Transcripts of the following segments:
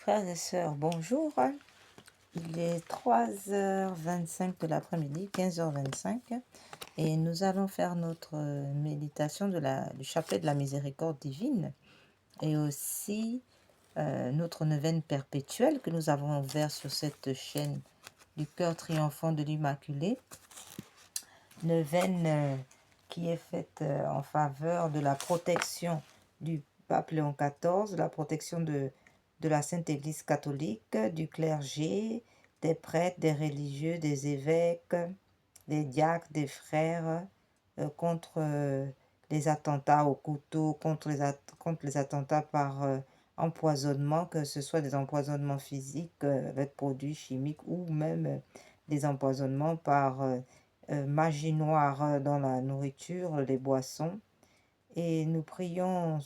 Frères et sœurs, bonjour. Il est 3h25 de l'après-midi, 15h25, et nous allons faire notre méditation du chapelet de la miséricorde divine et aussi notre neuvaine perpétuelle que nous avons ouvert sur cette chaîne du cœur triomphant de l'Immaculée. Neuvaine qui est faite en faveur de la protection du pape Léon XIV, la protection de la Sainte Église catholique, du clergé, des prêtres, des religieux, des évêques, des diacres, des frères, contre les attentats au couteau, contre les attentats par empoisonnement, que ce soit des empoisonnements physiques avec produits chimiques ou même des empoisonnements par magie noire dans la nourriture, les boissons. Et nous prions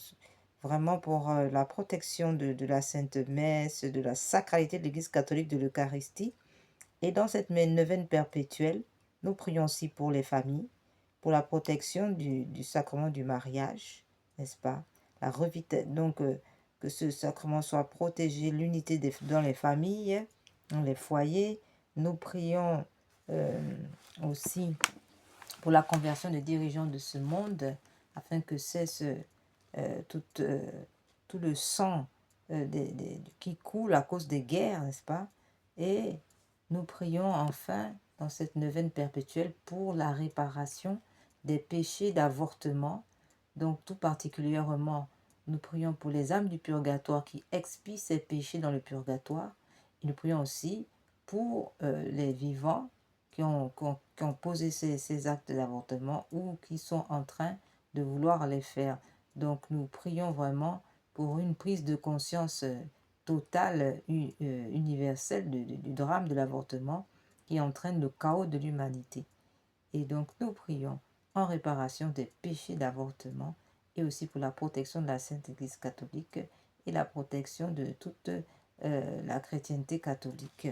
vraiment pour la protection de la Sainte Messe, de la sacralité de l'Église catholique, de l'Eucharistie. Et dans cette neuvaine perpétuelle, nous prions aussi pour les familles, pour la protection du sacrement du mariage, n'est-ce pas? Donc, que ce sacrement soit protégé, l'unité dans les familles, dans les foyers. Nous prions aussi pour la conversion des dirigeants de ce monde, afin que cesse tout le sang qui coule à cause des guerres, n'est-ce pas? Et nous prions enfin, dans cette neuvaine perpétuelle, pour la réparation des péchés d'avortement. Donc tout particulièrement, nous prions pour les âmes du purgatoire qui expient ces péchés dans le purgatoire. Et nous prions aussi pour les vivants qui ont posé ces actes d'avortement ou qui sont en train de vouloir les faire. Donc nous prions vraiment pour une prise de conscience totale, universelle du drame de l'avortement qui entraîne le chaos de l'humanité. Et donc nous prions en réparation des péchés d'avortement et aussi pour la protection de la Sainte Église catholique et la protection de toute la chrétienté catholique,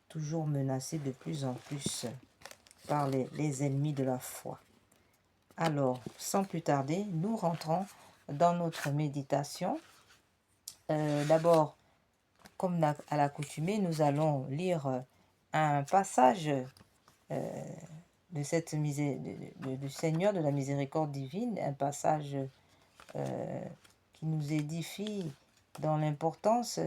toujours menacée de plus en plus par les ennemis de la foi. Alors, sans plus tarder, nous rentrons dans notre méditation. D'abord, comme à l'accoutumée, nous allons lire un passage du Seigneur de la miséricorde divine, un passage qui nous édifie dans l'importance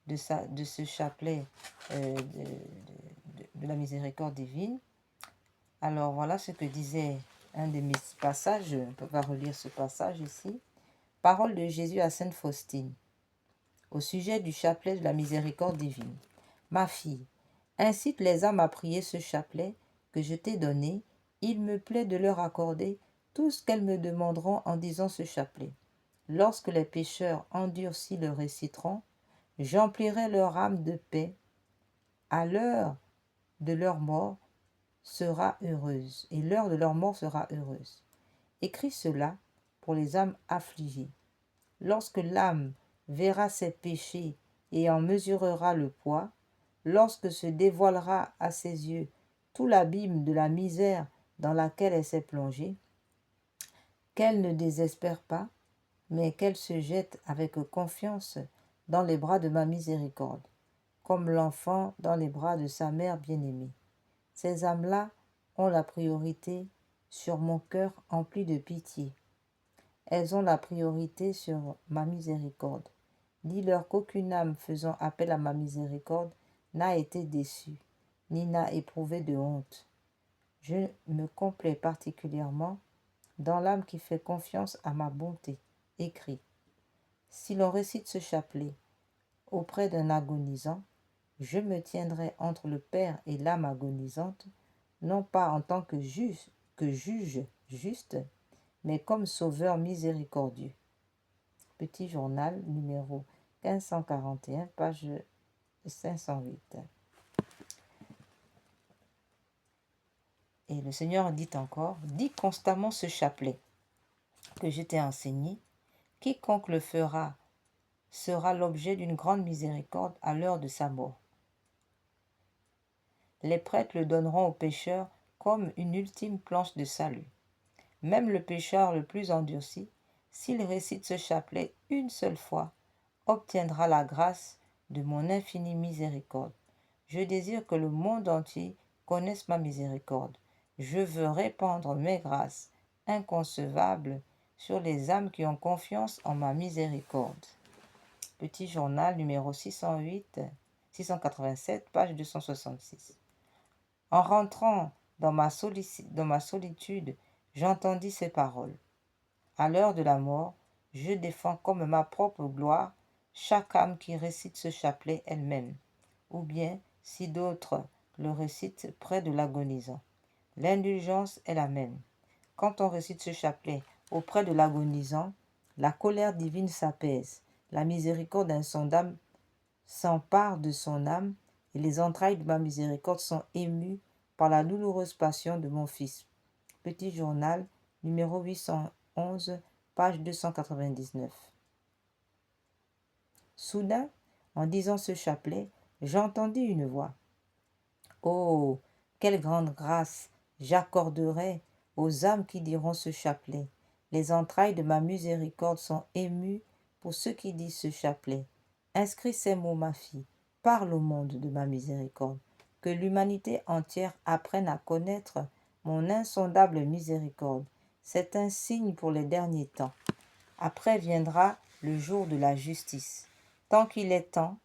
de ce chapelet de la miséricorde divine. Alors voilà ce que disait un de mes passages, on va relire ce passage ici. Parole de Jésus à Sainte Faustine, au sujet du chapelet de la miséricorde divine. Ma fille, incite les âmes à prier ce chapelet que je t'ai donné. Il me plaît de leur accorder tout ce qu'elles me demanderont en disant ce chapelet. Lorsque les pécheurs endurcis le réciteront, j'emplirai leur âme de paix. À l'heure de leur mort sera heureuse, et l'heure de leur mort sera heureuse. Écris cela pour les âmes affligées. Lorsque l'âme verra ses péchés et en mesurera le poids, lorsque se dévoilera à ses yeux tout l'abîme de la misère dans laquelle elle s'est plongée, qu'elle ne désespère pas, mais qu'elle se jette avec confiance dans les bras de ma miséricorde, comme l'enfant dans les bras de sa mère bien-aimée. Ces âmes-là ont la priorité sur mon cœur empli de pitié. Elles ont la priorité sur ma miséricorde. Dis-leur qu'aucune âme faisant appel à ma miséricorde n'a été déçue, ni n'a éprouvé de honte. Je me complais particulièrement dans l'âme qui fait confiance à ma bonté. Écrit. Si l'on récite ce chapelet auprès d'un agonisant, je me tiendrai entre le Père et l'âme agonisante, non pas en tant que juge juste, mais comme sauveur miséricordieux. Petit journal numéro 1541, page 508. Et le Seigneur dit encore, dis constamment ce chapelet que je t'ai enseigné, quiconque le fera sera l'objet d'une grande miséricorde à l'heure de sa mort. Les prêtres le donneront au pécheur comme une ultime planche de salut. Même le pécheur le plus endurci, s'il récite ce chapelet une seule fois, obtiendra la grâce de mon infinie miséricorde. Je désire que le monde entier connaisse ma miséricorde. Je veux répandre mes grâces inconcevables sur les âmes qui ont confiance en ma miséricorde. Petit journal numéro 687, page 266. En rentrant dans ma solitude, j'entendis ces paroles. À l'heure de la mort, je défends comme ma propre gloire chaque âme qui récite ce chapelet elle-même, ou bien, si d'autres le récitent près de l'agonisant. L'indulgence est la même. Quand on récite ce chapelet auprès de l'agonisant, la colère divine s'apaise, la miséricorde insondable s'empare de son âme, et les entrailles de ma miséricorde sont émues par la douloureuse passion de mon Fils. Petit journal, numéro 811, page 299. Soudain, en disant ce chapelet, j'entendis une voix. Oh, quelle grande grâce j'accorderai aux âmes qui diront ce chapelet. Les entrailles de ma miséricorde sont émues pour ceux qui disent ce chapelet. Inscris ces mots, ma fille, parle au monde de ma miséricorde. Que l'humanité entière apprenne à connaître mon insondable miséricorde. C'est un signe pour les derniers temps. Après viendra le jour de la justice. Tant qu'il est temps,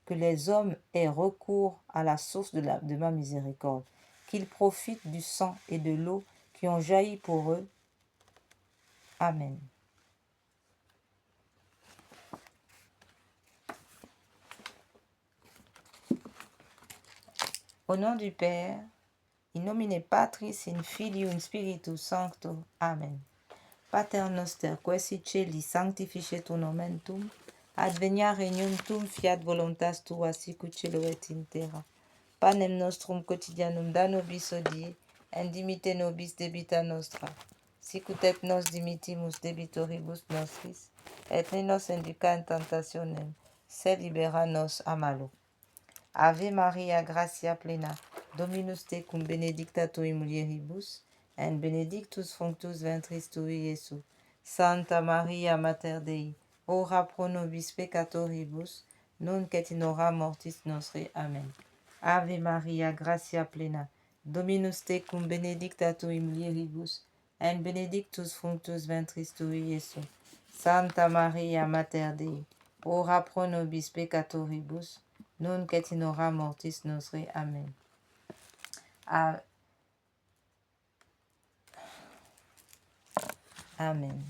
que les hommes aient recours à la source de ma miséricorde, qu'ils profitent du sang et de l'eau qui ont jailli pour eux. Amen. Au nom du Père, in nomine Patris, in Filium, Spiritus Sancto. Amen. Pater noster, qui es in celi, sanctificetur nomen tuum, adveniat regnum tuum, fiat voluntas tua, sicut cielo et in terra. Panem nostrum quotidianum da nobis hodie, et dimite nobis debita nostra, sicut et nos dimittimus debitoribus nostris, et ne nos induca in tentationem, sed libera nos a malo. Ave Maria, gratia plena, Dominus tecum, benedicta tui mulieribus, et benedictus fructus ventris tui, Iesus. Santa Maria, Mater Dei, ora pro nobis peccatoribus, nunc et in hora mortis nostri. Amen. Ave Maria, gratia plena, Dominus tecum, benedicta tui mulieribus, et benedictus fructus ventris tui, Iesus. Santa Maria, Mater Dei, ora pro nobis peccatoribus, nunc et in hora mortis nostri. Amen. Amen.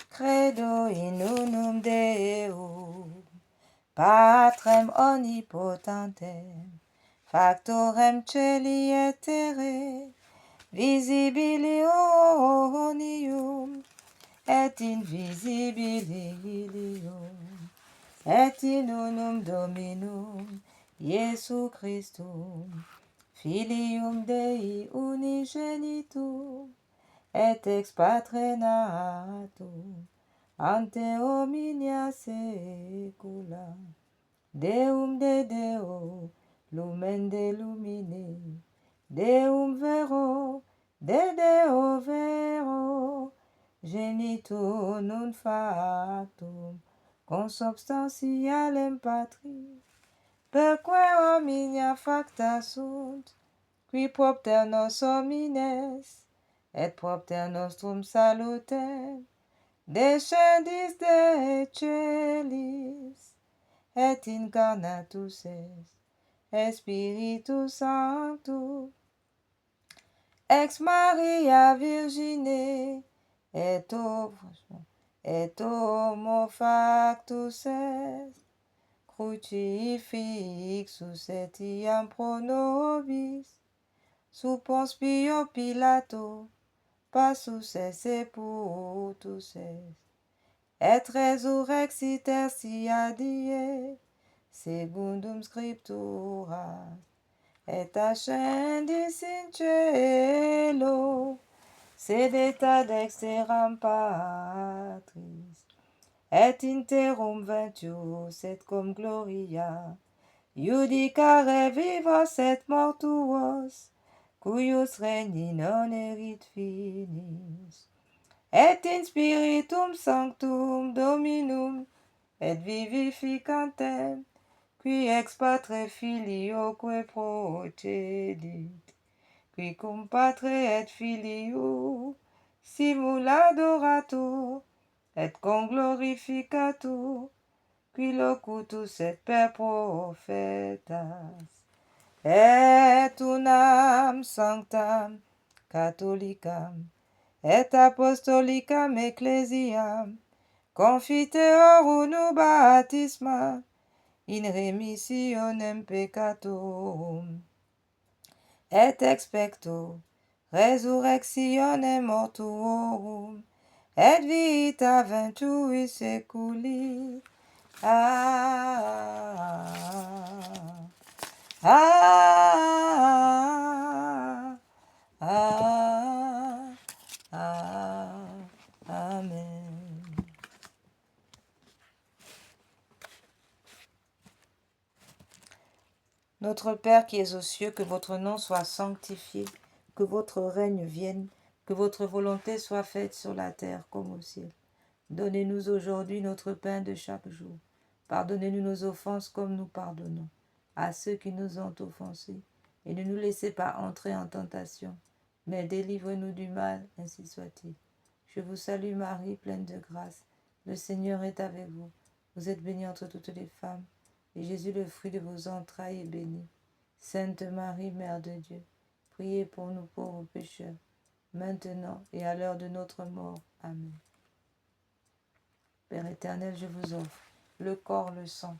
Credo in unum Deum, Patrem omnipotentem, Factorem celi et terrae, visibilium et invisibilium, et in unum Dominum, Iesu Christum, Filium Dei unigenitum, et ex Patre natum, ante omnia saecula, Deum de Deo, lumen de lumine, Deum vero, de Deo vero, genitur non factum, consubstantialem Patris, perque omnia facta sunt, qui propter nos homines, et propter nostrum salutem, descendis de celis, et incarnatus est Spiritus Sanctus, ex Maria Virgine, et homo factus est, crucifixus etiam pro nobis, sub Ponce Pio Pilato, passus et sepultus est, et resurrexit tertia die, secundum scripturas, et ascendis in cielo, sedet ad dexteram Patris, et in terrum ventius et cum gloria, Iudicare vivos et mortuos, cuius regni non erit finis. Et in spiritum sanctum Dominum, et vivificantem, qui ex patre filioque procedit, qui cum patre et filio simuladoratur, et conglorificatur, qui locutus et per prophetas, et unam sanctam catholicam, et apostolicam ecclesiam, confiteorum baptisma, in remissionem peccatorum, et expecto resurrectionem mortuorum, et vita ventui seculi. Amen. Notre Père qui es aux cieux, que votre nom soit sanctifié, que votre règne vienne, que votre volonté soit faite sur la terre comme au ciel. Donnez-nous aujourd'hui notre pain de chaque jour. Pardonnez-nous nos offenses comme nous pardonnons à ceux qui nous ont offensés. Et ne nous laissez pas entrer en tentation, mais délivrez-nous du mal, ainsi soit-il. Je vous salue Marie, pleine de grâce. Le Seigneur est avec vous. Vous êtes bénie entre toutes les femmes, et Jésus, le fruit de vos entrailles, est béni. Sainte Marie, Mère de Dieu, priez pour nous pauvres pécheurs, maintenant et à l'heure de notre mort. Amen. Père éternel, je vous offre le corps, le sang.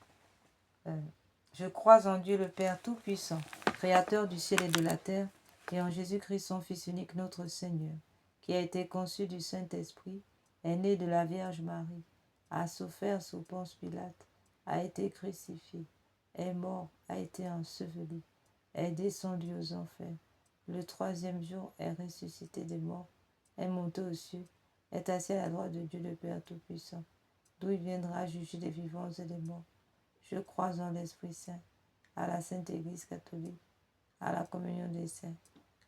Je crois en Dieu le Père Tout-Puissant, Créateur du ciel et de la terre, et en Jésus-Christ, son Fils unique, notre Seigneur, qui a été conçu du Saint-Esprit, est né de la Vierge Marie, a souffert sous Ponce Pilate, a été crucifié, est mort, a été enseveli, est descendu aux enfers. Le troisième jour est ressuscité des morts, est monté aux cieux, est assis à la droite de Dieu le Père Tout-Puissant, d'où il viendra juger les vivants et les morts. Je crois en l'Esprit Saint, à la Sainte Église catholique, à la communion des saints,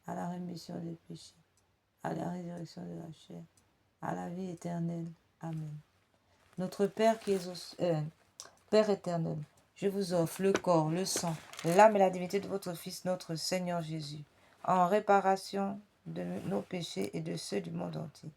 à la rémission des péchés, à la résurrection de la chair, à la vie éternelle. Amen. Notre Père qui est Père éternel, je vous offre le corps, le sang, l'âme et la divinité de votre Fils, notre Seigneur Jésus, en réparation de nos péchés et de ceux du monde entier.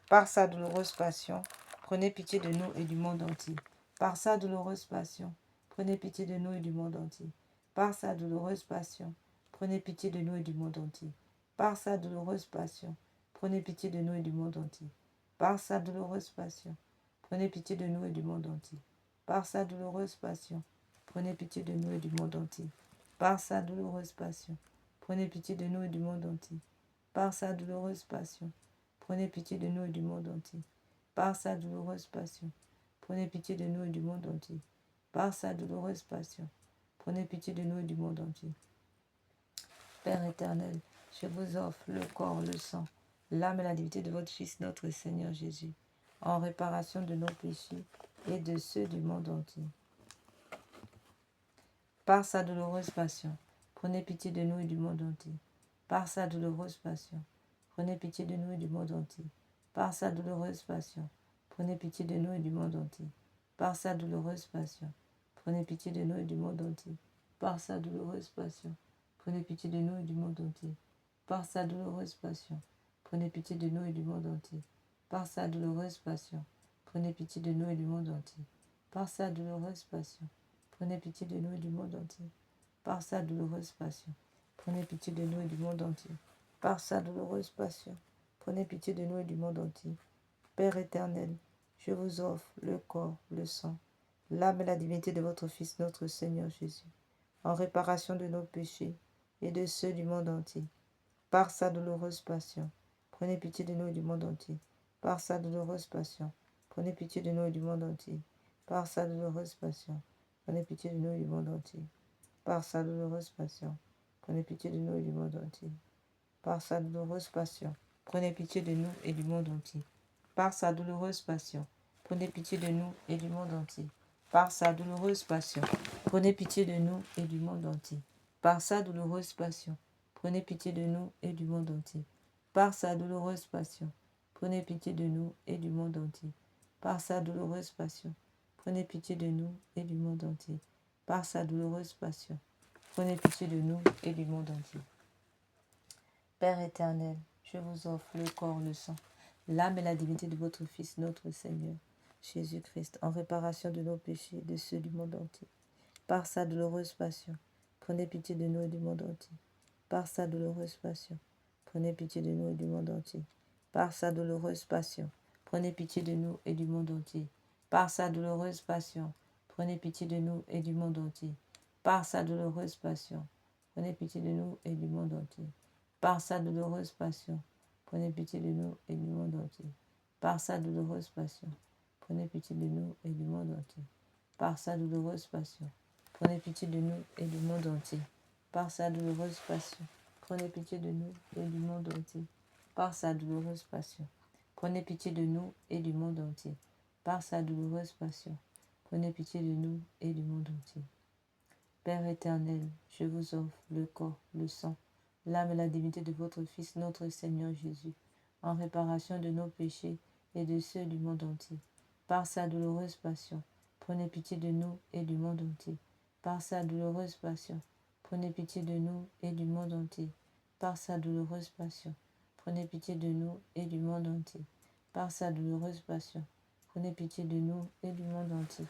Par sa douloureuse passion, prenez pitié de nous et du monde entier. Par sa douloureuse passion, prenez pitié de nous et du monde entier. Par sa douloureuse passion, prenez pitié de nous et du monde entier. Par sa douloureuse passion, prenez pitié de nous et du monde entier. Par sa douloureuse passion, prenez pitié de nous et du monde entier. Par sa douloureuse passion, prenez pitié de nous et du monde entier. Par sa douloureuse passion, prenez pitié de nous et du monde entier. Par sa douloureuse passion, prenez pitié de nous et du monde entier. Par sa douloureuse passion, prenez pitié de nous et du monde entier. Par sa douloureuse passion, prenez pitié de nous et du monde entier. Père éternel, je vous offre le corps, le sang, l'âme et la divinité de votre Fils, notre Seigneur Jésus, en réparation de nos péchés et de ceux du monde entier. Par sa douloureuse passion, prenez pitié de nous et du monde entier. Par sa douloureuse passion, prenez pitié de nous et du monde entier. Par sa douloureuse passion, prenez pitié de nous et du monde entier. Par sa douloureuse passion, prenez pitié de nous et du monde entier. Par sa douloureuse passion, prenez pitié de nous et du monde entier. Par sa douloureuse passion, prenez pitié de nous et du monde entier. Par sa douloureuse passion, prenez pitié de nous et du monde entier. Par sa douloureuse passion, prenez pitié de nous et du monde entier. Par sa douloureuse passion, prenez pitié de nous et du monde entier. Par sa douloureuse passion, prenez pitié de nous et du monde entier. Père éternel, je vous offre le corps, le sang, l'âme et la divinité de votre Fils, notre Seigneur Jésus, en réparation de nos péchés et de ceux du monde entier. Par sa douloureuse passion, prenez pitié de nous et du monde entier. Par sa douloureuse passion, prenez pitié de nous et du monde entier. Par sa douloureuse passion, prenez pitié de nous et du monde entier. Par sa douloureuse passion, prenez pitié de nous et du monde entier. Par sa douloureuse passion, prenez pitié de nous et du monde entier. Par sa douloureuse passion, prenez pitié de nous et du monde entier. par sa douloureuse passion, prenez pitié de nous et du monde entier. Par sa douloureuse passion, prenez pitié de nous et du monde entier. Par sa douloureuse passion, prenez pitié de nous et du monde entier. Par sa douloureuse passion, prenez pitié de nous et du monde entier. Par sa douloureuse passion, prenez pitié de nous et du monde entier. Père éternel, je vous offre le corps, le sang, l'âme et la divinité de votre Fils, notre Seigneur, Jésus-Christ, en réparation de nos péchés et de ceux du monde entier. Par sa douloureuse passion, prenez pitié de nous et du monde entier. Par sa douloureuse passion, prenez pitié de nous et du monde entier. Par sa douloureuse passion, prenez pitié de nous et du monde entier. Par sa douloureuse passion, prenez pitié de nous et du monde entier. Par sa douloureuse passion, prenez pitié de nous et du monde entier. Par sa douloureuse passion, prenez pitié de nous et du monde entier. Par sa douloureuse passion, prenez pitié de nous et du monde entier. Par sa douloureuse passion, prenez pitié de nous et du monde entier. Par sa douloureuse passion, prenez pitié de nous et du monde entier. Par sa douloureuse passion, prenez pitié de nous et du monde entier. Par sa douloureuse passion, prenez pitié de nous et du monde entier. Père éternel, je vous offre le corps, le sang, l'âme et la divinité de votre Fils, notre Seigneur Jésus, en réparation de nos péchés et de ceux du monde entier. Par sa douloureuse passion, prenez pitié de nous et du monde entier. Par sa douloureuse passion, prenez pitié de nous et du monde entier. Par sa douloureuse passion, prenez pitié de nous et du monde entier. Par sa douloureuse passion, prenez pitié de nous et du monde entier.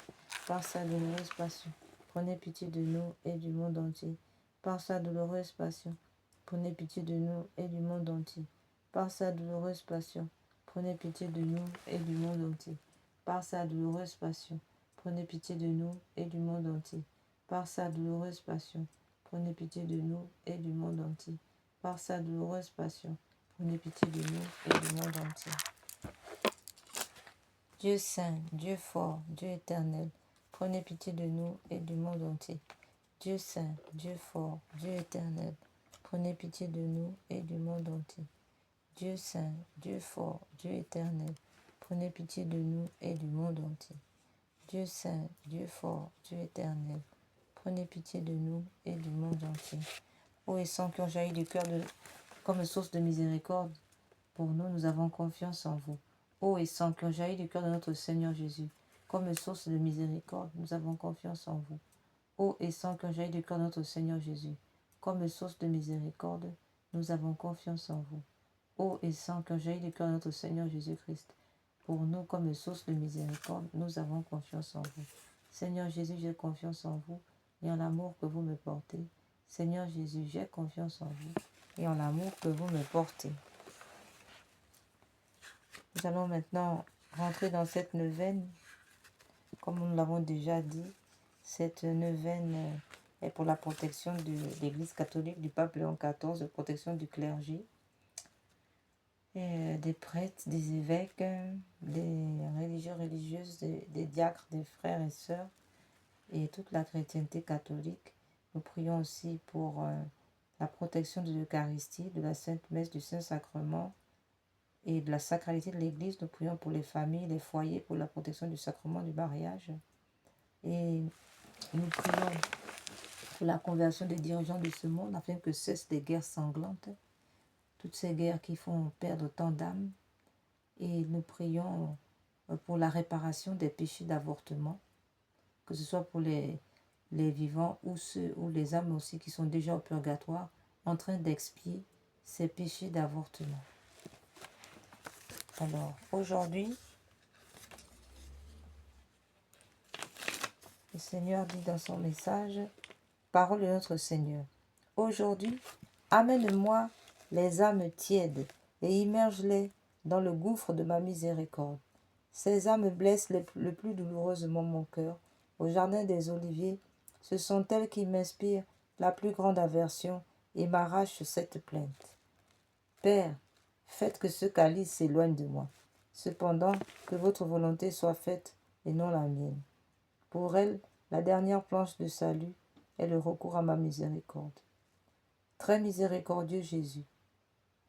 Par sa douloureuse passion, prenez pitié de nous et du monde entier. Par sa douloureuse passion, prenez pitié de nous et du monde entier. Par sa douloureuse passion, prenez pitié de nous et du monde entier. Par sa douloureuse passion, prenez pitié de nous et du monde entier. Par sa douloureuse passion, prenez pitié de nous et du monde entier. Par sa douloureuse passion, prenez pitié de nous et du monde entier. Dieu saint, Dieu fort, Dieu éternel, prenez pitié de nous et du monde entier. Dieu saint, Dieu fort, Dieu éternel, prenez pitié de nous et du monde entier. Dieu saint, Dieu fort, Dieu éternel, prenez pitié de nous et du monde entier. Dieu saint, Dieu fort, Dieu éternel, prenez pitié de nous et du monde entier. Ô et sang qui ont jailli du cœur comme source de miséricorde, pour nous, nous avons confiance en vous. Ô et sang qui ont jailli du cœur de notre Seigneur Jésus, comme source de miséricorde, nous avons confiance en vous. Ô et sang qui ont jailli du cœur de notre Seigneur Jésus, comme source de miséricorde, nous avons confiance en vous. Ô et sang qui ont jailli du cœur de notre Seigneur Jésus-Christ, pour nous comme source de miséricorde, nous avons confiance en vous. Seigneur Jésus, j'ai confiance en vous et en l'amour que vous me portez. Seigneur Jésus, j'ai confiance en vous et en l'amour que vous me portez. Nous allons maintenant rentrer dans cette neuvaine. Comme nous l'avons déjà dit, cette neuvaine est pour la protection de l'Église catholique, du pape Léon XIV, protection du clergé, et des prêtres, des évêques, des religieux, religieuses, des diacres, des frères et sœurs, et toute la chrétienté catholique. Nous prions aussi pour la protection de l'Eucharistie, de la Sainte Messe, du Saint-Sacrement, et de la sacralité de l'Église. Nous prions pour les familles, les foyers, pour la protection du sacrement du mariage. Et nous prions pour la conversion des dirigeants de ce monde, afin que cessent les guerres sanglantes, toutes ces guerres qui font perdre tant d'âmes. Et nous prions pour la réparation des péchés d'avortement, que ce soit pour les vivants ou les âmes aussi qui sont déjà au purgatoire, en train d'expier ces péchés d'avortement. Alors, aujourd'hui, le Seigneur dit dans son message, parole de notre Seigneur, aujourd'hui, amène-moi les âmes tièdes et immerge-les dans le gouffre de ma miséricorde. Ces âmes blessent le plus douloureusement mon cœur. Au jardin des Oliviers, ce sont elles qui m'inspirent la plus grande aversion et m'arrachent cette plainte. Père, faites que ce calice s'éloigne de moi. Cependant, que votre volonté soit faite et non la mienne. Pour elle, la dernière planche de salut est le recours à ma miséricorde. Très miséricordieux Jésus,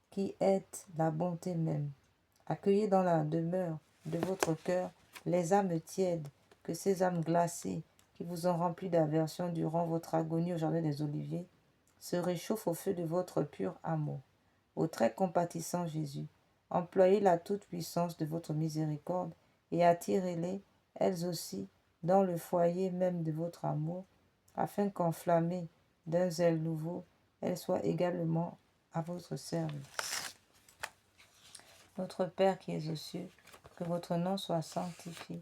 qui êtes la bonté même, accueillez dans la demeure de votre cœur les âmes tièdes que ces âmes glacées qui vous ont rempli d'aversion durant votre agonie au jardin des Oliviers se réchauffent au feu de votre pur amour. Ô très compatissant Jésus, employez la toute-puissance de votre miséricorde et attirez-les, elles aussi, dans le foyer même de votre amour, afin qu'enflammées d'un zèle nouveau, elles soient également à votre service. Notre Père qui es aux cieux, que votre nom soit sanctifié,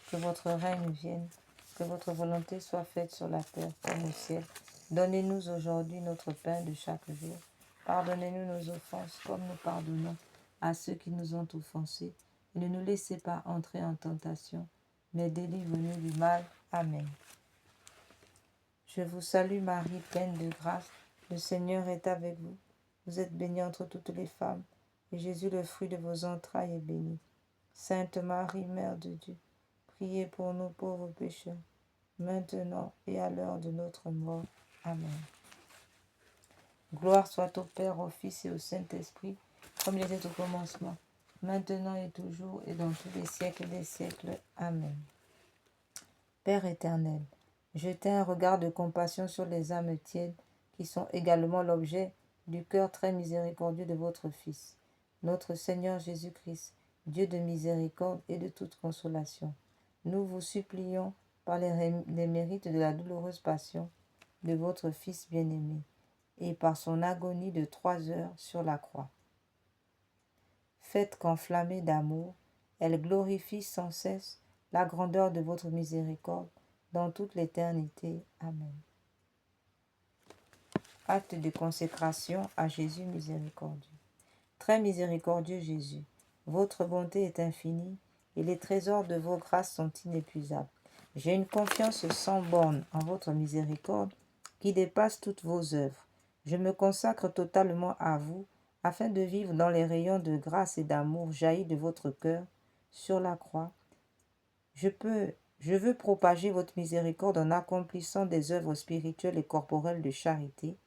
que votre règne vienne, que votre volonté soit faite sur la terre comme au ciel. Donnez-nous aujourd'hui notre pain de chaque jour. Pardonnez-nous nos offenses comme nous pardonnons à ceux qui nous ont offensés. Et ne nous laissez pas entrer en tentation, mais délivre-nous du mal. Amen. Je vous salue Marie, pleine de grâce. Le Seigneur est avec vous. Vous êtes bénie entre toutes les femmes, et Jésus, le fruit de vos entrailles, est béni. Sainte Marie, Mère de Dieu, priez pour nous pauvres pécheurs, maintenant et à l'heure de notre mort. Amen. Gloire soit au Père, au Fils et au Saint-Esprit, comme il était au commencement, maintenant et toujours, et dans tous les siècles des siècles. Amen. Père éternel, jetez un regard de compassion sur les âmes tièdes, qui sont également l'objet du cœur très miséricordieux de votre Fils, notre Seigneur Jésus-Christ, Dieu de miséricorde et de toute consolation. Nous vous supplions, par les mérites de la douloureuse passion de votre Fils bien-aimé, et par son agonie de 3 heures sur la croix. Faites qu'enflammée d'amour, elle glorifie sans cesse la grandeur de votre miséricorde dans toute l'éternité. Amen. Acte de consécration à Jésus miséricordieux. Très miséricordieux Jésus, votre bonté est infinie et les trésors de vos grâces sont inépuisables. J'ai une confiance sans borne en votre miséricorde qui dépasse toutes vos œuvres. Je me consacre totalement à vous afin de vivre dans les rayons de grâce et d'amour jaillis de votre cœur sur la croix. Je veux propager votre miséricorde en accomplissant des œuvres spirituelles et corporelles de charité,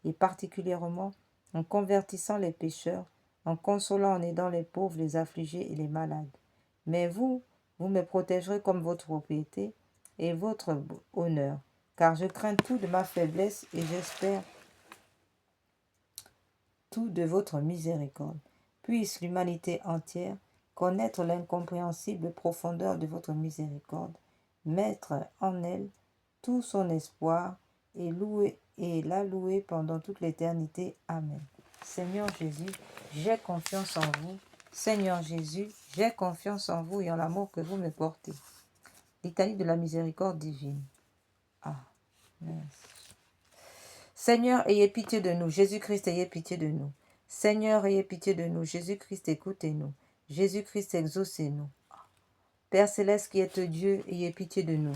et particulièrement en convertissant les pécheurs, en consolant, en aidant les pauvres, les affligés et les malades. Mais vous me protégerez comme votre propriété et votre honneur, car je crains tout de ma faiblesse et j'espère tout de votre miséricorde. Puisse l'humanité entière connaître l'incompréhensible profondeur de votre miséricorde, mettre en elle tout son espoir et la louer pendant toute l'éternité. Amen. Seigneur Jésus, j'ai confiance en vous. Seigneur Jésus, j'ai confiance en vous et en l'amour que vous me portez. Litanie de la miséricorde divine. Ah, merci. Seigneur, ayez pitié de nous. Jésus-Christ, ayez pitié de nous. Seigneur, ayez pitié de nous. Jésus-Christ, écoutez-nous. Jésus-Christ, exaucez-nous. Père céleste qui êtes Dieu, ayez pitié de nous.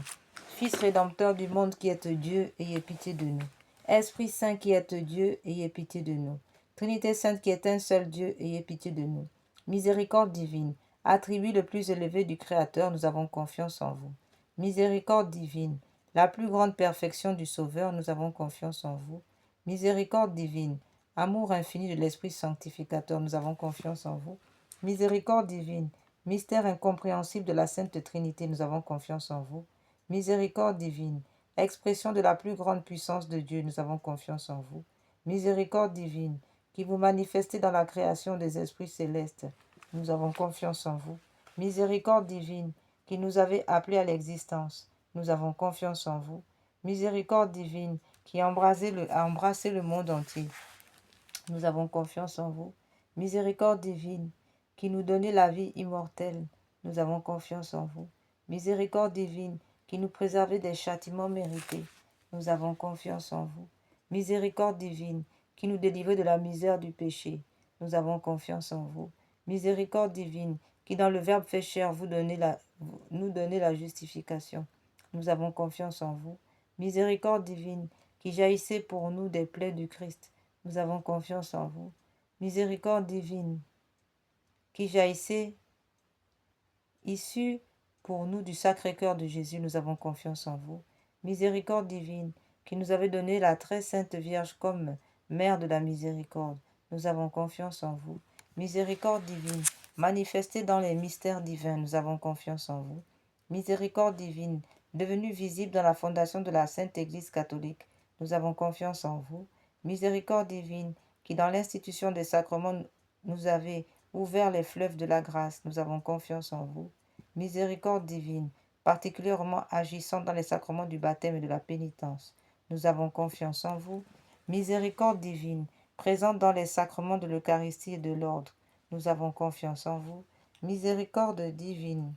Fils rédempteur du monde qui êtes Dieu, ayez pitié de nous. Esprit Saint qui êtes Dieu, ayez pitié de nous. Trinité Sainte qui est un seul Dieu, ayez pitié de nous. Miséricorde divine, attribut le plus élevé du Créateur, nous avons confiance en vous. Miséricorde divine, la plus grande perfection du Sauveur, nous avons confiance en vous. Miséricorde divine, amour infini de l'Esprit sanctificateur, nous avons confiance en vous. Miséricorde divine, mystère incompréhensible de la Sainte Trinité, nous avons confiance en vous. Miséricorde divine, expression de la plus grande puissance de Dieu, nous avons confiance en vous. Miséricorde divine, qui vous manifestez dans la création des esprits célestes, nous avons confiance en vous. Miséricorde divine, qui nous avez appelés à l'existence, nous avons confiance en vous. Miséricorde divine, qui a embrassé le monde entier, nous avons confiance en vous. Miséricorde divine, qui nous donnez la vie immortelle, nous avons confiance en vous. Miséricorde divine, qui nous préservez des châtiments mérités, nous avons confiance en vous. Miséricorde divine, qui nous délivrez de la misère du péché, nous avons confiance en vous. Miséricorde divine, qui dans le Verbe fait chair nous donnez la justification, nous avons confiance en vous. Miséricorde divine, qui jaillissez pour nous des plaies du Christ, nous avons confiance en vous. Miséricorde divine, qui jaillissait, issue pour nous du Sacré-Cœur de Jésus, nous avons confiance en vous. Miséricorde divine, qui nous avez donné la très sainte Vierge comme Mère de la miséricorde, nous avons confiance en vous. Miséricorde divine, manifestée dans les mystères divins, nous avons confiance en vous. Miséricorde divine, devenue visible dans la fondation de la Sainte Église catholique, nous avons confiance en vous. Miséricorde divine, qui dans l'institution des sacrements nous avez ouvert les fleuves de la grâce, nous avons confiance en vous. Miséricorde divine, particulièrement agissant dans les sacrements du baptême et de la pénitence, nous avons confiance en vous. Miséricorde divine, présente dans les sacrements de l'Eucharistie et de l'ordre, nous avons confiance en vous. Miséricorde divine,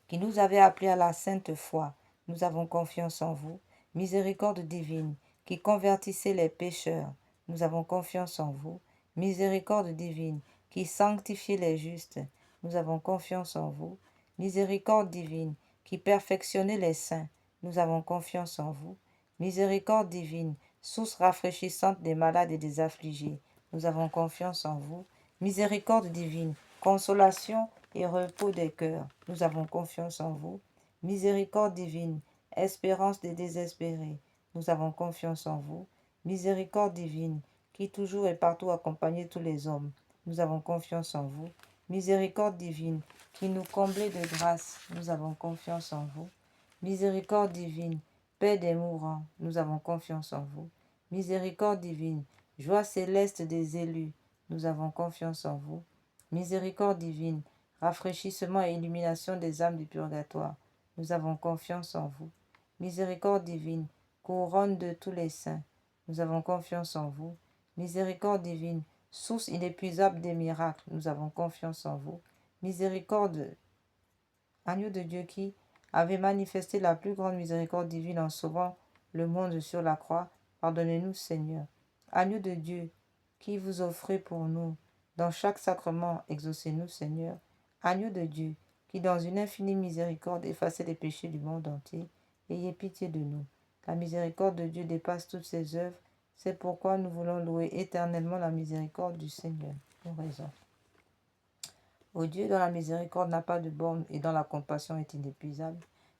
qui nous avez appelés à la sainte foi, nous avons confiance en vous. Miséricorde divine, qui convertissez les pécheurs, nous avons confiance en vous. Miséricorde divine, qui sanctifiez les justes, nous avons confiance en vous. Miséricorde divine, qui perfectionnez les saints, nous avons confiance en vous. Miséricorde divine, source rafraîchissante des malades et des affligés, nous avons confiance en vous. Miséricorde divine, consolation et repos des cœurs, nous avons confiance en vous. Miséricorde divine, espérance des désespérés, nous avons confiance en vous. Miséricorde divine, qui toujours et partout accompagnez tous les hommes, nous avons confiance en vous. Miséricorde divine, qui nous comblez de grâce, nous avons confiance en vous. Miséricorde divine, paix des mourants, nous avons confiance en vous. Miséricorde divine, joie céleste des élus, nous avons confiance en vous. Miséricorde divine, rafraîchissement et illumination des âmes du purgatoire, nous avons confiance en vous. Miséricorde divine, couronne de tous les saints, nous avons confiance en vous. Miséricorde divine, source inépuisable des miracles, nous avons confiance en vous. Miséricorde, agneau de Dieu qui avait manifesté la plus grande miséricorde divine en sauvant le monde sur la croix, pardonnez-nous Seigneur. Agneau de Dieu qui vous offrez pour nous dans chaque sacrement, exaucez-nous Seigneur. Agneau de Dieu qui dans une infinie miséricorde effacez les péchés du monde entier, ayez pitié de nous. La miséricorde de Dieu dépasse toutes ses œuvres, c'est pourquoi nous voulons louer éternellement la miséricorde du Seigneur. Nous raisons. Ô Dieu, dont la miséricorde n'a pas de borne et dont la compassion est inépuisable,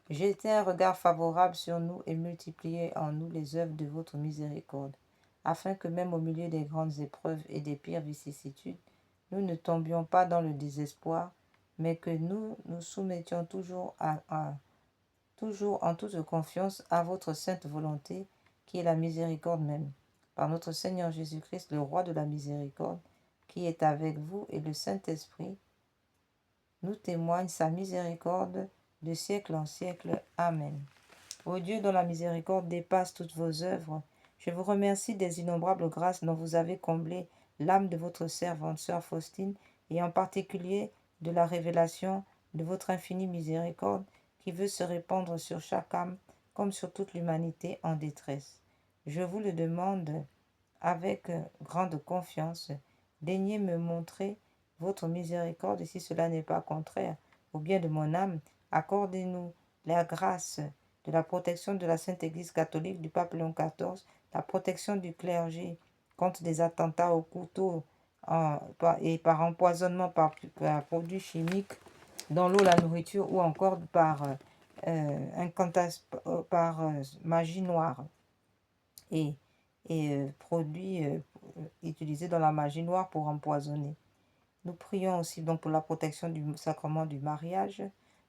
jetez un regard favorable sur nous et multipliez en nous les œuvres de votre miséricorde, afin que même au milieu des grandes épreuves et des pires vicissitudes, nous ne tombions pas dans le désespoir, mais que nous nous soumettions toujours en toute confiance à votre sainte volonté, qui est la miséricorde même. Par notre Seigneur Jésus-Christ, le roi de la miséricorde, qui est avec vous, et le Saint-Esprit, nous témoigne sa miséricorde de siècle en siècle. Amen. Ô Dieu, dont la miséricorde dépasse toutes vos œuvres, je vous remercie des innombrables grâces dont vous avez comblé l'âme de votre servante, sœur Faustine, et en particulier de la révélation de votre infinie miséricorde qui veut se répandre sur chaque âme comme sur toute l'humanité en détresse. Je vous le demande avec grande confiance. Daignez me montrer votre miséricorde, et si cela n'est pas contraire au bien de mon âme, accordez-nous la grâce de la protection de la Sainte Église catholique du pape Léon XIV, la protection du clergé contre des attentats au couteau et par empoisonnement par produits chimiques dans l'eau, la nourriture ou encore par magie noire et produits utilisés dans la magie noire pour empoisonner. Nous prions aussi donc pour la protection du sacrement du mariage,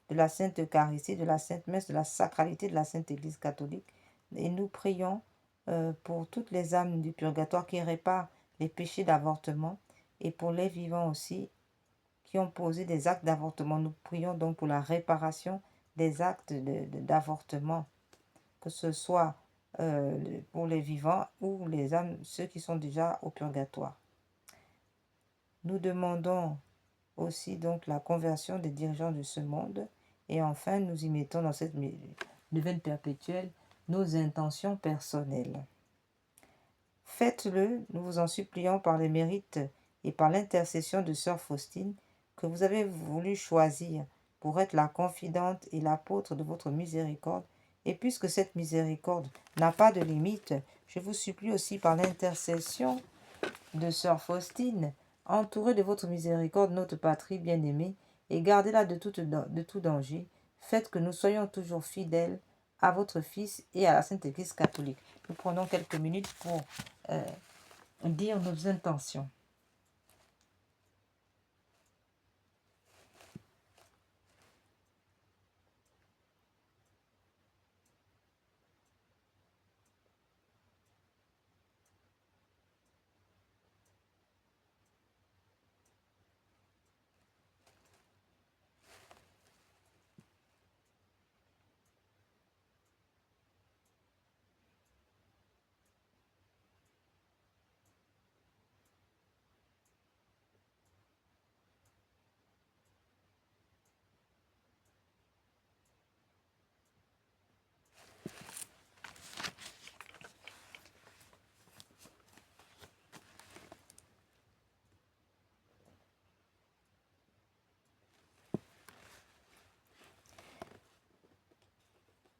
de la Sainte Eucharistie, de la Sainte Messe, de la sacralité de la Sainte Église catholique. Et nous prions pour toutes les âmes du purgatoire qui réparent les péchés d'avortement et pour les vivants aussi qui ont posé des actes d'avortement. Nous prions donc pour la réparation des actes d'avortement, que ce soit pour les vivants ou les âmes, ceux qui sont déjà au purgatoire. Nous demandons aussi donc la conversion des dirigeants de ce monde. Et enfin, nous y mettons dans cette neuvaine perpétuelle nos intentions personnelles. Faites-le, nous vous en supplions, par les mérites et par l'intercession de sœur Faustine, que vous avez voulu choisir pour être la confidente et l'apôtre de votre miséricorde. Et puisque cette miséricorde n'a pas de limite, je vous supplie aussi par l'intercession de sœur Faustine, entourée de votre miséricorde, notre patrie bien-aimée, et gardez-la de tout danger. Faites que nous soyons toujours fidèles à votre Fils et à la Sainte Église catholique. Nous prenons quelques minutes pour dire nos intentions.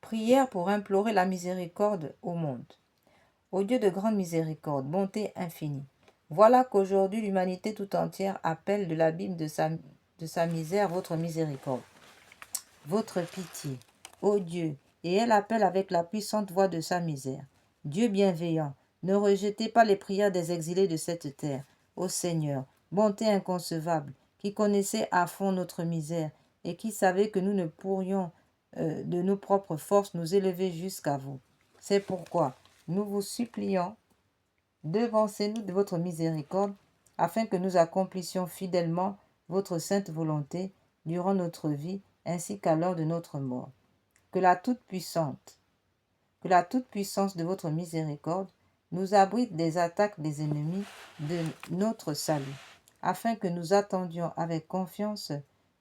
Prière pour implorer la miséricorde au monde. Ô Dieu de grande miséricorde, bonté infinie, voilà qu'aujourd'hui l'humanité tout entière appelle de l'abîme de sa misère votre miséricorde, votre pitié, ô Dieu, et elle appelle avec la puissante voix de sa misère. Dieu bienveillant, ne rejetez pas les prières des exilés de cette terre. Ô Seigneur, bonté inconcevable, qui connaissez à fond notre misère et qui savez que nous ne pourrions de nos propres forces nous élever jusqu'à vous. C'est pourquoi nous vous supplions, devancez-nous de votre miséricorde, afin que nous accomplissions fidèlement votre sainte volonté durant notre vie, ainsi qu'à l'heure de notre mort. Que la toute-puissance de votre miséricorde nous abrite des attaques des ennemis de notre salut, afin que nous attendions avec confiance,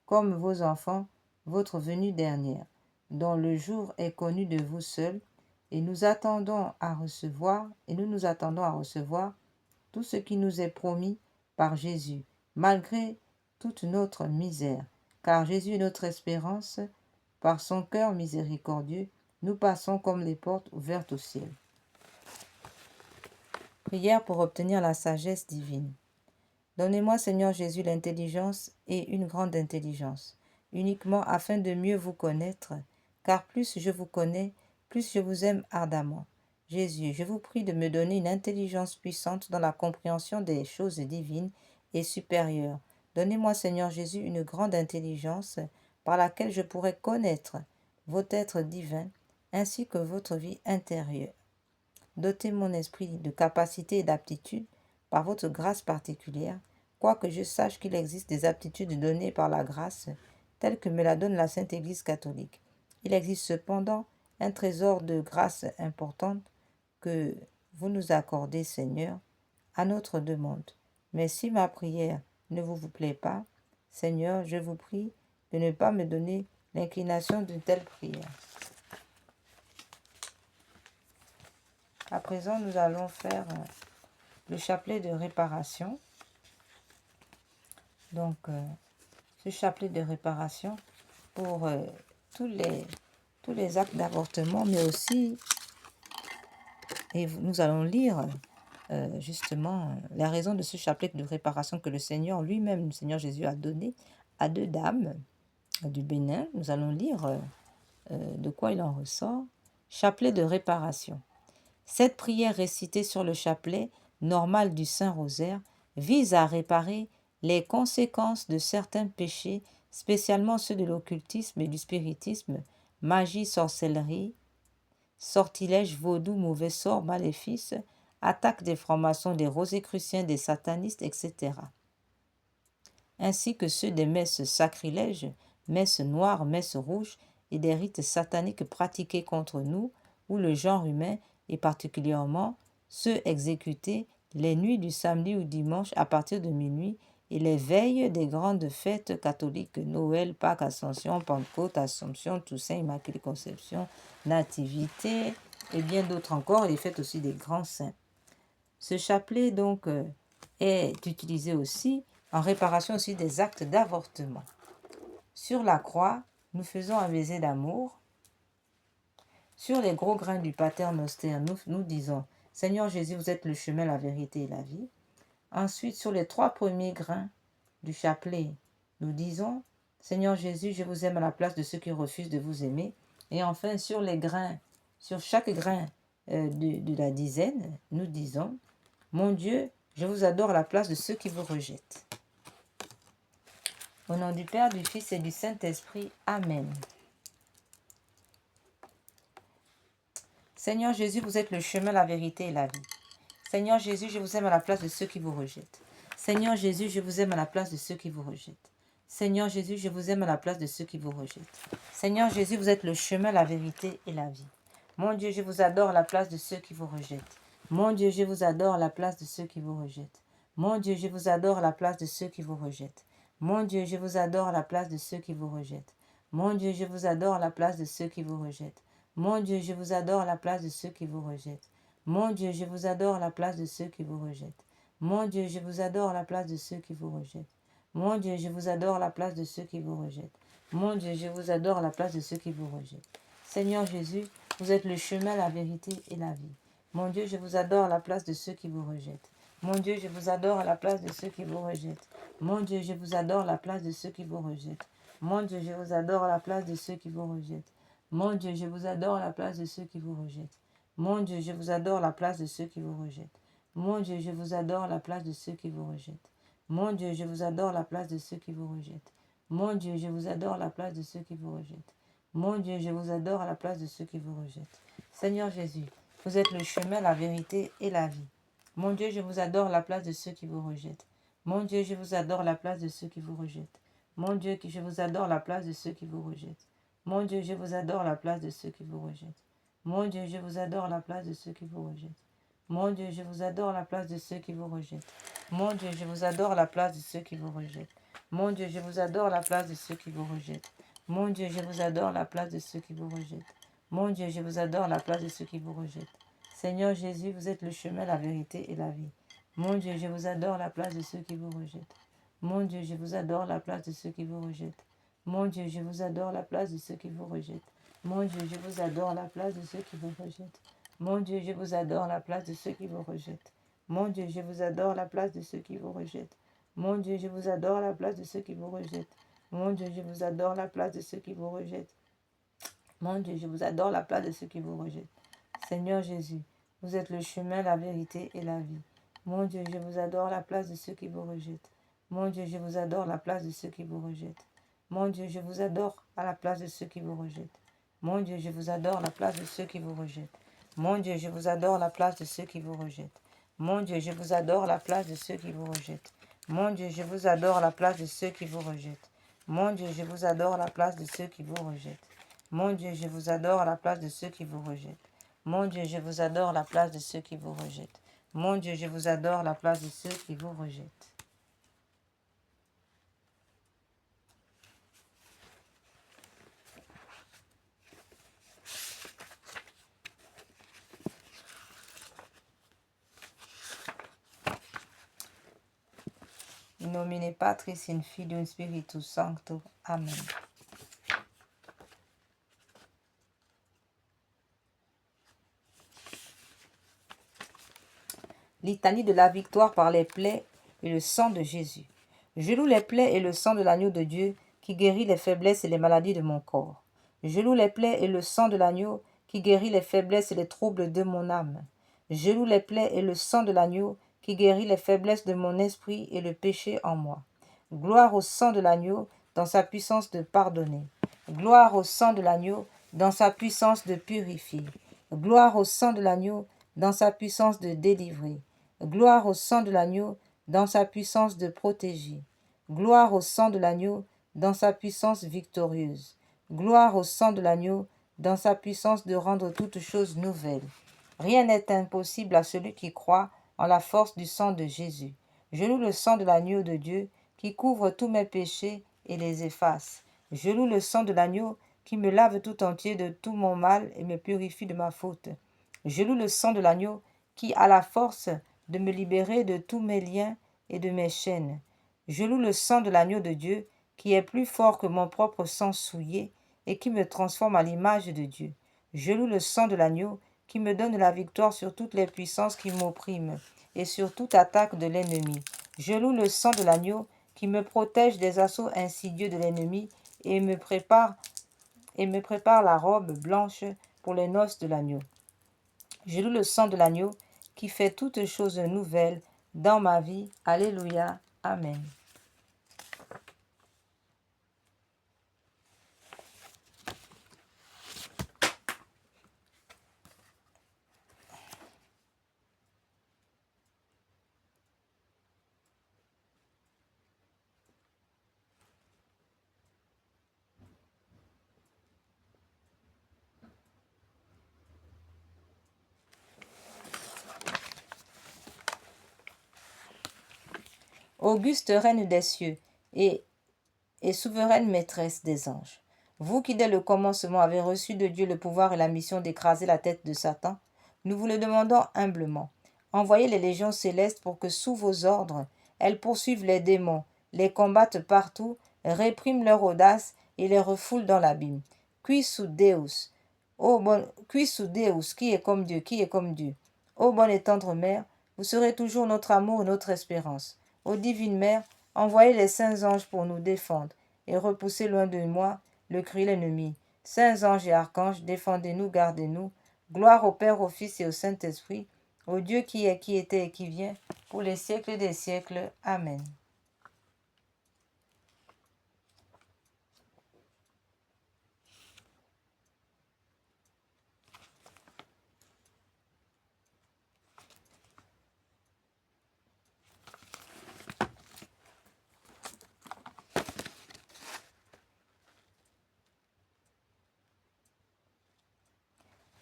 comme vos enfants, votre venue dernière, dont le jour est connu de vous seuls, et nous nous attendons à recevoir tout ce qui nous est promis par Jésus, malgré toute notre misère, car Jésus est notre espérance. Par son cœur miséricordieux, nous passons comme les portes ouvertes au ciel. Prière pour obtenir la sagesse divine. Donnez-moi, Seigneur Jésus, l'intelligence et une grande intelligence, uniquement afin de mieux vous connaître, car plus je vous connais, plus je vous aime ardemment. Jésus, je vous prie de me donner une intelligence puissante dans la compréhension des choses divines et supérieures. Donnez-moi, Seigneur Jésus, une grande intelligence par laquelle je pourrai connaître votre être divin ainsi que votre vie intérieure. Dotez mon esprit de capacités et d'aptitudes par votre grâce particulière, quoique je sache qu'il existe des aptitudes données par la grâce, telles que me la donne la Sainte Église catholique. Il existe cependant un trésor de grâce importante que vous nous accordez, Seigneur, à notre demande. Mais si ma prière ne vous plaît pas, Seigneur, je vous prie de ne pas me donner l'inclination d'une telle prière. À présent, nous allons faire le chapelet de réparation. Donc, ce chapelet de réparation pour tous les actes d'avortement, mais aussi, et nous allons lire justement la raison de ce chapelet de réparation que le Seigneur lui-même, le Seigneur Jésus, a donné à deux dames du Bénin. Nous allons lire de quoi il en ressort. Chapelet de réparation. Cette prière récitée sur le chapelet normal du Saint-Rosaire vise à réparer les conséquences de certains péchés, spécialement ceux de l'occultisme et du spiritisme, magie, sorcellerie, sortilèges, vaudou, mauvais sorts, maléfices, attaques des francs-maçons, des rosicruciens, des satanistes, etc. Ainsi que ceux des messes sacrilèges, messes noires, messes rouges et des rites sataniques pratiqués contre nous ou le genre humain, et particulièrement ceux exécutés les nuits du samedi ou dimanche à partir de minuit et les veilles des grandes fêtes catholiques, Noël, Pâques, Ascension, Pentecôte, Assomption, Toussaint, Immaculée Conception, Nativité et bien d'autres encore, et les fêtes aussi des grands saints. Ce chapelet donc est utilisé aussi en réparation aussi des actes d'avortement. Sur la croix, nous faisons un baiser d'amour. Sur les gros grains du Pater Noster, nous disons « Seigneur Jésus, vous êtes le chemin, la vérité et la vie ». Ensuite, sur les 3 premiers grains du chapelet, nous disons « Seigneur Jésus, je vous aime à la place de ceux qui refusent de vous aimer ». Et enfin, sur chaque grain de la dizaine, nous disons « Mon Dieu, je vous adore à la place de ceux qui vous rejettent ». Au nom du Père, du Fils et du Saint-Esprit. Amen. Seigneur Jésus, vous êtes le chemin, la vérité et la vie. Seigneur Jésus, je vous aime à la place de ceux qui vous rejettent. Seigneur Jésus, je vous aime à la place de ceux qui vous rejettent. Seigneur Jésus, je vous aime à la place de ceux qui vous rejettent. Seigneur Jésus, vous êtes le chemin, la vérité et la vie. Mon Dieu, je vous adore à la place de ceux qui vous rejettent. Mon Dieu, je vous adore à la place de ceux qui vous rejettent. Mon Dieu, je vous adore à la place de ceux qui vous rejettent. Mon Dieu, je vous adore à la place de ceux qui vous rejettent. Mon Dieu, je vous adore à la place de ceux qui vous rejettent. Mon Dieu, je vous adore à la place de ceux qui vous rejettent. Mon Dieu, je vous adore à la place de ceux qui vous rejettent. Mon Dieu, je vous adore à la place de ceux qui vous rejettent. Mon Dieu, je vous adore à la place de ceux qui vous rejettent. Mon Dieu, je vous adore à la place de ceux qui vous rejettent. Seigneur Jésus, vous êtes le chemin, la vérité et la vie. Mon Dieu, je vous adore à la place de ceux qui vous rejettent. Mon Dieu, je vous adore à la place de ceux qui vous rejettent. Mon Dieu, je vous adore à la place de ceux qui vous rejettent. Mon Dieu, je vous adore à la place de ceux qui vous rejettent. Mon Dieu, je vous adore à la place de ceux qui vous rejettent. Mon Dieu, je vous adore à la place de ceux qui vous rejettent. Mon Dieu, je vous adore à la place de ceux qui vous rejettent. Mon Dieu, je vous adore à la place de ceux qui vous rejettent. Mon Dieu, je vous adore à la place de ceux qui vous rejettent. Mon Dieu, je vous adore à la place de ceux qui vous rejettent. Seigneur Jésus, vous êtes le chemin, la vérité et la vie. Mon Dieu, je vous adore à la place de ceux qui vous rejettent. Mon Dieu, je vous adore à la place de ceux qui vous rejettent. Mon Dieu, je vous adore à la place de ceux qui vous rejettent. Mon Dieu, je vous adore à la place de ceux qui vous rejettent. Mon Dieu, je vous adore à la place de ceux qui vous rejettent. Mon Dieu, je vous adore à la place de ceux qui vous rejettent. Mon Dieu, je vous adore à la place de ceux qui vous rejettent. Mon Dieu, je vous adore à la place de ceux qui vous rejettent. Mon Dieu, je vous adore à la place de ceux qui vous rejettent. Mon Dieu, je vous adore à la place de ceux qui vous rejettent. Seigneur Jésus, vous êtes le chemin, la vérité et la vie. Mon Dieu, je vous adore à la place de ceux qui vous rejettent. Mon Dieu, je vous adore à la place de ceux qui vous rejettent. Mon Dieu, je vous adore à la place de ceux qui vous rejettent. Mon Dieu, je vous adore à la place de ceux qui vous rejettent. Mon Dieu, je vous adore à la place de ceux qui vous rejettent. Mon Dieu, je vous adore à la place de ceux qui vous rejettent. Mon Dieu, je vous adore à la place de ceux qui vous rejettent. Mon Dieu, je vous adore à la place de ceux qui vous rejettent. Mon Dieu, je vous adore à la place de ceux qui vous rejettent. Seigneur Jésus, vous êtes le chemin, la vérité et la vie. Mon Dieu, je vous adore à la place de ceux qui vous rejettent. Mon Dieu, je vous adore à la place de ceux qui vous rejettent. Mon Dieu, je vous adore à la place de ceux qui vous rejettent. Mon Dieu, je vous adore à la place de ceux qui vous rejettent. Mon Dieu, je vous adore à la place de ceux qui vous rejettent. Mon Dieu, je vous adore à la place de ceux qui vous rejettent. Mon Dieu, je vous adore à la place de ceux qui vous rejettent. Mon Dieu, je vous adore à la place de ceux qui vous rejettent. Mon Dieu, je vous adore à la place de ceux qui vous rejettent. Mon Dieu, je vous adore à la place de ceux qui vous rejettent. Mon Dieu, je vous adore à la place de ceux qui vous rejettent. In nomine Patris in Filium Spiritus Sancto. Amen. Litanie de la victoire par les plaies et le sang de Jésus. Je loue les plaies et le sang de l'agneau de Dieu qui guérit les faiblesses et les maladies de mon corps. Je loue les plaies et le sang de l'agneau qui guérit les faiblesses et les troubles de mon âme. Je loue les plaies et le sang de l'agneau qui guérit les faiblesses de mon esprit et le péché en moi. Gloire au sang de l'agneau dans sa puissance de pardonner. Gloire au sang de l'agneau dans sa puissance de purifier. Gloire au sang de l'agneau dans sa puissance de délivrer. Gloire au sang de l'agneau dans sa puissance de protéger. Gloire au sang de l'agneau dans sa puissance victorieuse. Gloire au sang de l'agneau dans sa puissance de rendre toutes choses nouvelles. Rien n'est impossible à celui qui croit en la force du sang de Jésus. Je loue le sang de l'agneau de Dieu qui couvre tous mes péchés et les efface. Je loue le sang de l'agneau qui me lave tout entier de tout mon mal et me purifie de ma faute. Je loue le sang de l'agneau qui a la force de me libérer de tous mes liens et de mes chaînes. Je loue le sang de l'agneau de Dieu qui est plus fort que mon propre sang souillé et qui me transforme à l'image de Dieu. Je loue le sang de l'agneau qui me donne la victoire sur toutes les puissances qui m'oppriment et sur toute attaque de l'ennemi. Je loue le sang de l'agneau qui me protège des assauts insidieux de l'ennemi et me prépare la robe blanche pour les noces de l'agneau. Je loue le sang de l'agneau qui fait toutes choses nouvelles dans ma vie. Alléluia. Amen. Auguste reine des cieux et souveraine maîtresse des anges, vous qui dès le commencement avez reçu de Dieu le pouvoir et la mission d'écraser la tête de Satan, nous vous le demandons humblement. Envoyez les légions célestes pour que sous vos ordres, elles poursuivent les démons, les combattent partout, répriment leur audace et les refoulent dans l'abîme. Qui sous Deus, Ô bonne, quis Deus, qui est comme Dieu, qui est comme Dieu. Ô bonne et tendre Mère, vous serez toujours notre amour et notre espérance. Ô divine Mère, envoyez les saints anges pour nous défendre et repoussez loin de moi le cruel ennemi. Saints anges et archanges, défendez-nous, gardez-nous. Gloire au Père, au Fils et au Saint-Esprit, au Dieu qui est, qui était et qui vient, pour les siècles des siècles. Amen.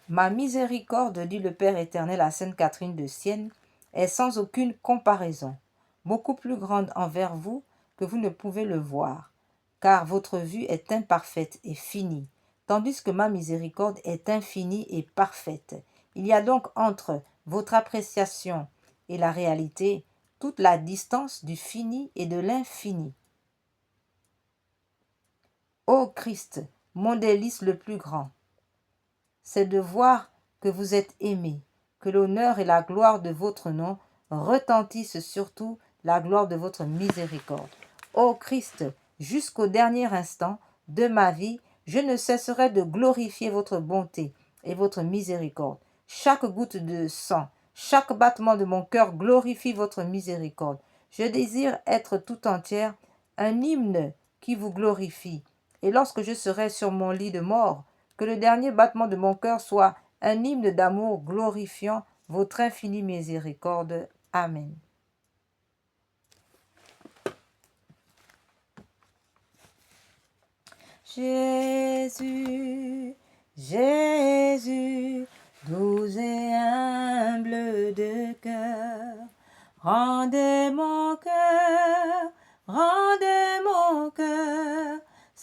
Ma miséricorde, dit le Père éternel à Sainte Catherine de Sienne, est sans aucune comparaison, beaucoup plus grande envers vous que vous ne pouvez le voir, car votre vue est imparfaite et finie, tandis que ma miséricorde est infinie et parfaite. Il y a donc entre votre appréciation et la réalité toute la distance du fini et de l'infini. Ô Christ, mon délice le plus grand, c'est de voir que vous êtes aimé, que l'honneur et la gloire de votre nom retentissent surtout la gloire de votre miséricorde. Ô Christ, jusqu'au dernier instant de ma vie, je ne cesserai de glorifier votre bonté et votre miséricorde. Chaque goutte de sang, chaque battement de mon cœur glorifie votre miséricorde. Je désire être tout entière un hymne qui vous glorifie. Et lorsque je serai sur mon lit de mort, que le dernier battement de mon cœur soit un hymne d'amour glorifiant votre infinie miséricorde. Amen. Jésus, Jésus, doux et humble de cœur, rendez mon cœur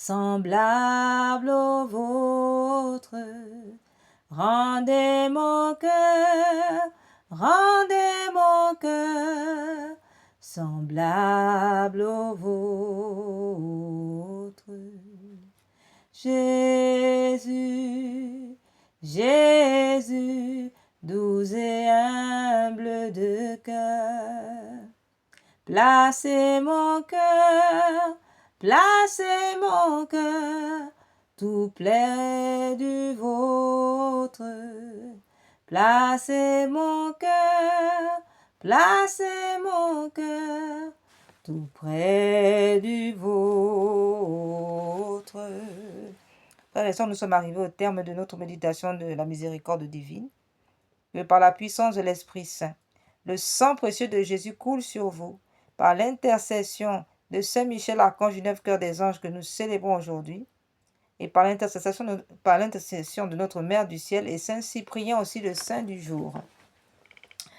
semblable au vôtre. Rendez mon cœur semblable au vôtre. Jésus, Jésus, doux et humble de cœur, placez mon cœur tout près du vôtre. Placez mon cœur tout près du vôtre. Frères et sœurs, nous sommes arrivés au terme de notre méditation de la miséricorde divine. Que par la puissance de l'Esprit Saint, le sang précieux de Jésus coule sur vous, par l'intercession de Saint Michel, archange du 9 cœur des anges que nous célébrons aujourd'hui, et par l'intercession de notre Mère du ciel et Saint Cyprien aussi le saint du jour,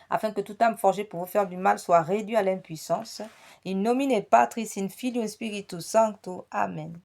afin que toute âme forgée pour vous faire du mal soit réduite à l'impuissance. In nomine Patris, in Filio, in Spiritus Sancto. Amen.